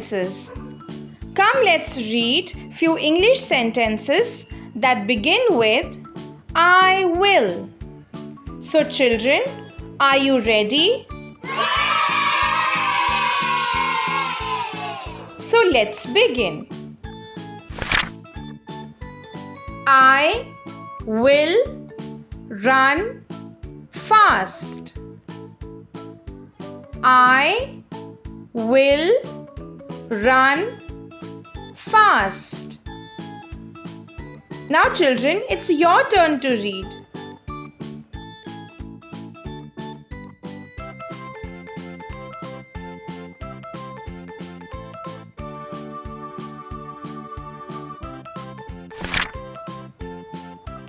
sentences. Come, let's read few English sentences that begin with I will. So children, are you ready? So let's begin. I will run fast. I will run fast. Now children, it's your turn to read.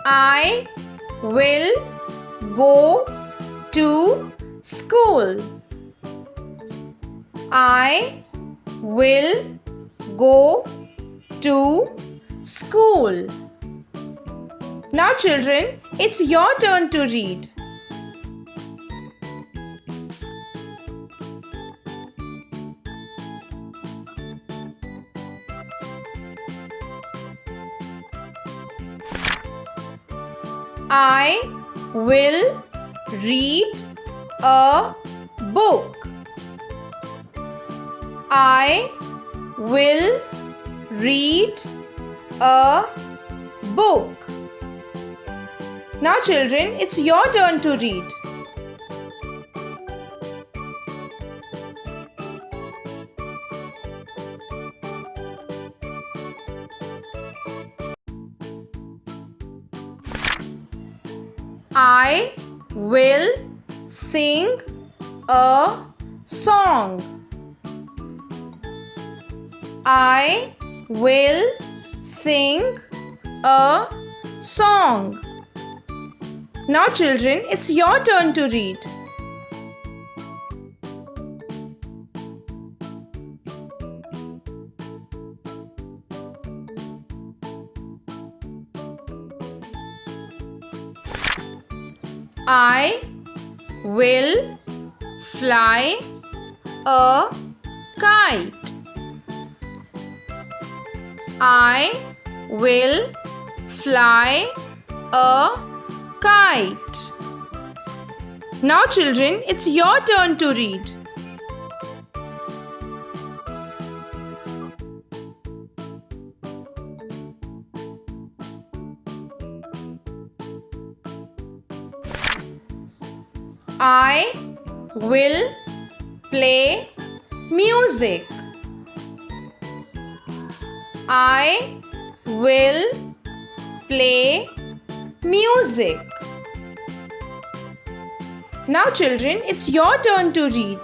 I will go to school. I will go to school. Now children, it's your turn to read. I will read a book. I will read a book. Now children, it's your turn to read. I will sing a song. I will sing a song. Now children, it's your turn to read. I will fly a kite. I will fly a kite. Now children, it's your turn to read. I will play music. I will play music. Now children, it's your turn to read.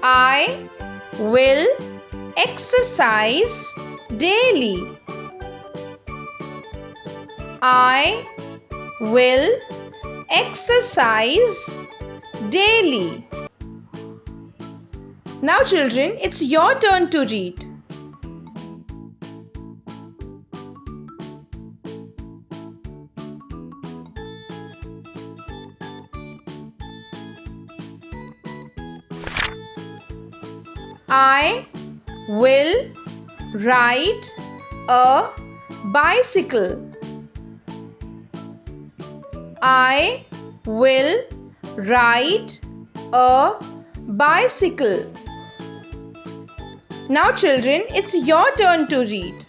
I will exercise daily. I will exercise daily. Now children, it's your turn to read. I will ride a bicycle. I will ride a bicycle. Now children, it's your turn to read.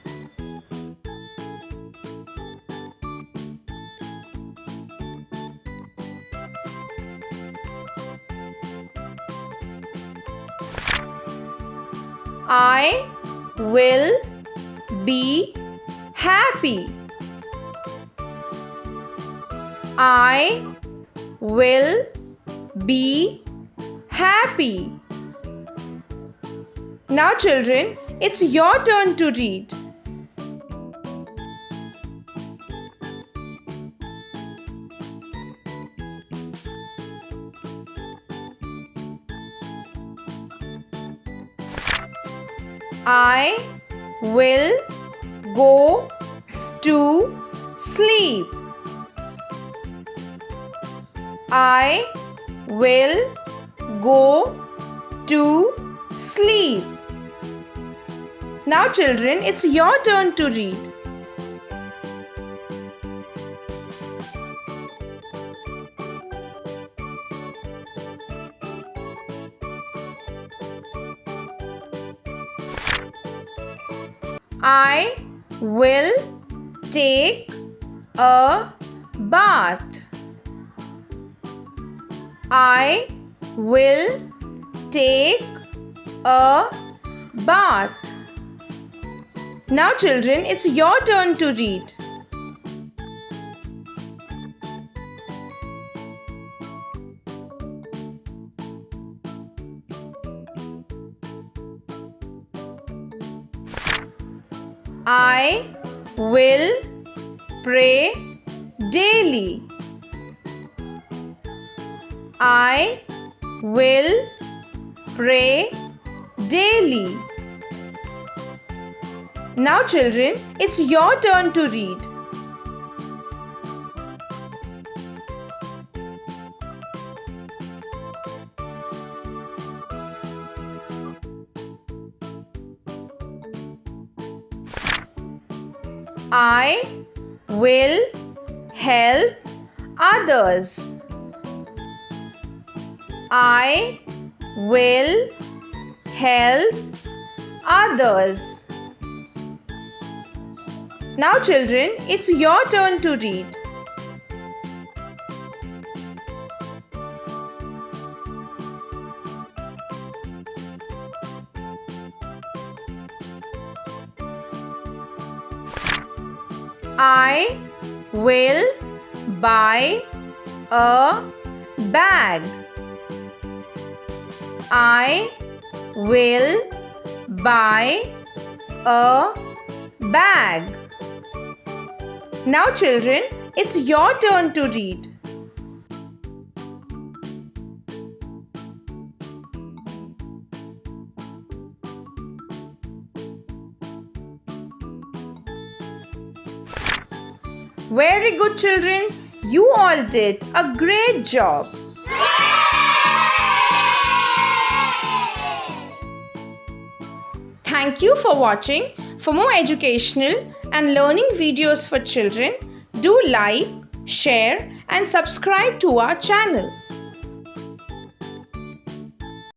I will be happy. I will be happy. Now children, it's your turn to read. I will go to sleep. I will go to sleep. Now children, it's your turn to read. I will take a bath. I will take a bath. Now children, it's your turn to read. I will pray daily. I will pray daily. Now children, it's your turn to read. I will help others. I will help others. Now children, it's your turn to read. I will buy a bag. I will buy a bag. Now children, it's your turn to read. Very good children, you all did a great job. Thank you for watching. For more educational and learning videos for children, do like, share and subscribe to our channel.